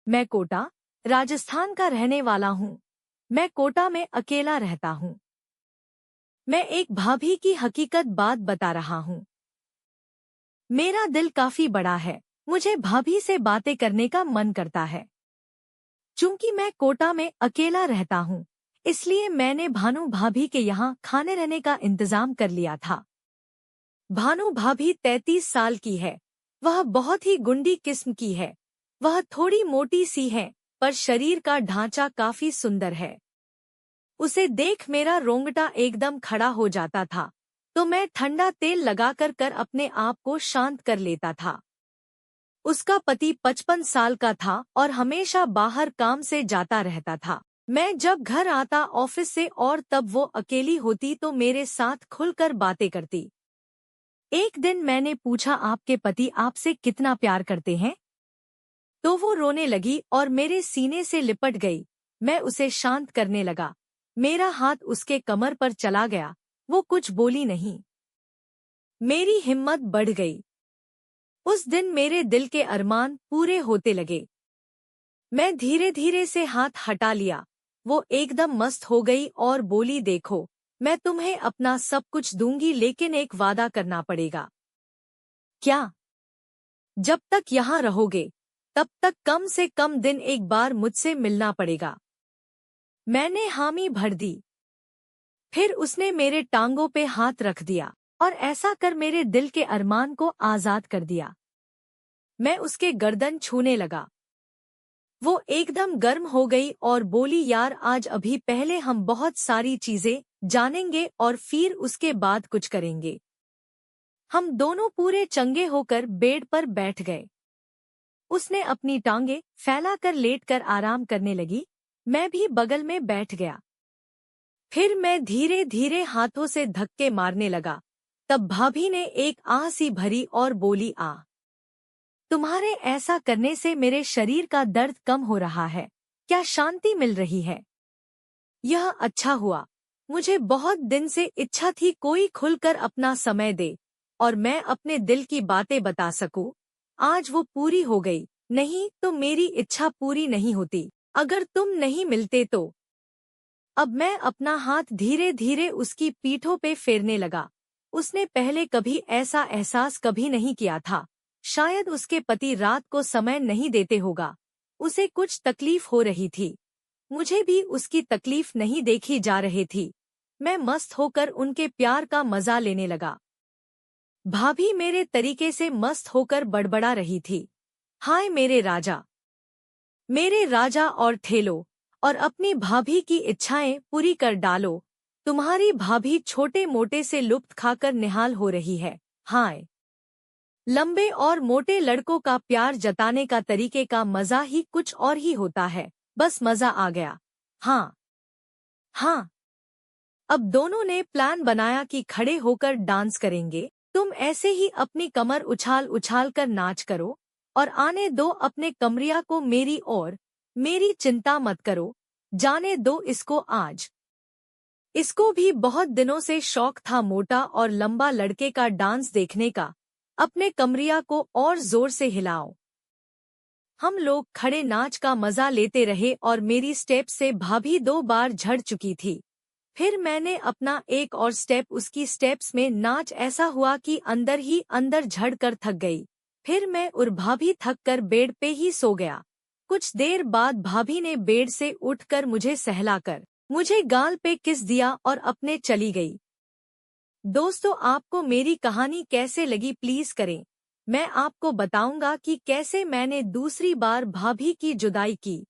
मैं कोटा, राजस्थान का रहने वाला हूँ। मैं कोटा में अकेला रहता हूँ। मैं एक भाभी की हकीकत बात बता रहा हूँ। मेरा दिल काफी बड़ा है। मुझे भाभी से बातें करने का मन करता है। चूंकि मैं कोटा में अकेला रहता हूँ, इसलिए मैंने भानु भाभी के यहाँ खाने रहने का इंतजाम कर लिया था। भानु भाभी 33 साल की है। वह बहुत ही गुंडी किस्म की है। वह थोड़ी मोटी सी है, पर शरीर का ढांचा काफी सुंदर है। उसे देख मेरा रोंगटा एकदम खड़ा हो जाता था, तो मैं ठंडा तेल लगाकर अपने आप को शांत कर लेता था। उसका पति 55 साल का था और हमेशा बाहर काम से जाता रहता था। मैं जब घर आता ऑफिस से और तब वो अकेली होती तो मेरे साथ खुलकर बातें करती। एक दिन मैंने पूछा, आपके पति आपसे कितना प्यार करते हैं? तो वो रोने लगी और मेरे सीने से लिपट गई। मैं उसे शांत करने लगा। मेरा हाथ उसके कमर पर चला गया। वो कुछ बोली नहीं। मेरी हिम्मत बढ़ गई। उस दिन मेरे दिल के अरमान पूरे होते लगे। मैं धीरे धीरे से हाथ हटा लिया। वो एकदम मस्त हो गई और बोली, देखो, मैं तुम्हें अपना सब कुछ दूंगी, लेकिन एक वादा करना पड़ेगा। क्या? जब तक यहाँ रहोगे, तब तक कम से कम दिन एक बार मुझसे मिलना पड़ेगा। मैंने हामी भर दी। फिर उसने मेरे टांगों पे हाथ रख दिया और ऐसा कर मेरे दिल के अरमान को आजाद कर दिया। मैं उसके गर्दन छूने लगा। वो एकदम गर्म हो गई और बोली, यार, आज अभी पहले हम बहुत सारी चीजें जानेंगे और फिर उसके बाद कुछ करेंगे। हम दोनों पूरे चंगे होकर बेड पर बैठ गए। उसने अपनी टांगे फैलाकर लेटकर आराम करने लगी। मैं भी बगल में बैठ गया। फिर मैं धीरे धीरे हाथों से धक्के मारने लगा। तब भाभी ने एक आह सी भरी और बोली, आ, तुम्हारे ऐसा करने से मेरे शरीर का दर्द कम हो रहा है। क्या शांति मिल रही है? यह अच्छा हुआ। मुझे बहुत दिन से इच्छा थी कोई खुलकर अपना समय दे और मैं अपने दिल की बातें बता सकूं। आज वो पूरी हो गई। नहीं तो मेरी इच्छा पूरी नहीं होती अगर तुम नहीं मिलते तो। अब मैं अपना हाथ धीरे धीरे उसकी पीठों पे फेरने लगा। उसने पहले कभी ऐसा एहसास कभी नहीं किया था। शायद उसके पति रात को समय नहीं देते होगा। उसे कुछ तकलीफ हो रही थी। मुझे भी उसकी तकलीफ नहीं देखी जा रही थी। मैं मस्त होकर उनके प्यार का मजा लेने लगा। भाभी मेरे तरीके से मस्त होकर बड़बड़ा रही थी, हाय मेरे राजा और ठेलो, और अपनी भाभी की इच्छाएं पूरी कर डालो। तुम्हारी भाभी छोटे मोटे से लुप्त खाकर निहाल हो रही है। हाय, लंबे और मोटे लड़कों का प्यार जताने का तरीके का मजा ही कुछ और ही होता है। बस मजा आ गया। हाँ हाँ। अब दोनों ने प्लान बनाया कि खड़े होकर डांस करेंगे। तुम ऐसे ही अपनी कमर उछाल उछाल कर नाच करो और आने दो अपने कमरिया को मेरी ओर। मेरी चिंता मत करो, जाने दो इसको आज। इसको भी बहुत दिनों से शौक था मोटा और लंबा लड़के का डांस देखने का। अपने कमरिया को और जोर से हिलाओ। हम लोग खड़े नाच का मजा लेते रहे और मेरी स्टेप से भाभी 2 बार झड़ चुकी थी। फिर मैंने अपना एक और स्टेप उसकी स्टेप्स में नाच ऐसा हुआ कि अंदर ही अंदर झड़ कर थक गई। फिर मैं और भाभी थक कर बेड पे ही सो गया। कुछ देर बाद भाभी ने बेड से उठकर मुझे सहलाकर मुझे गाल पे किस दिया और अपने चली गई। दोस्तों, आपको मेरी कहानी कैसे लगी प्लीज करें। मैं आपको बताऊंगा कि कैसे मैंने दूसरी बार भाभी की जुदाई की।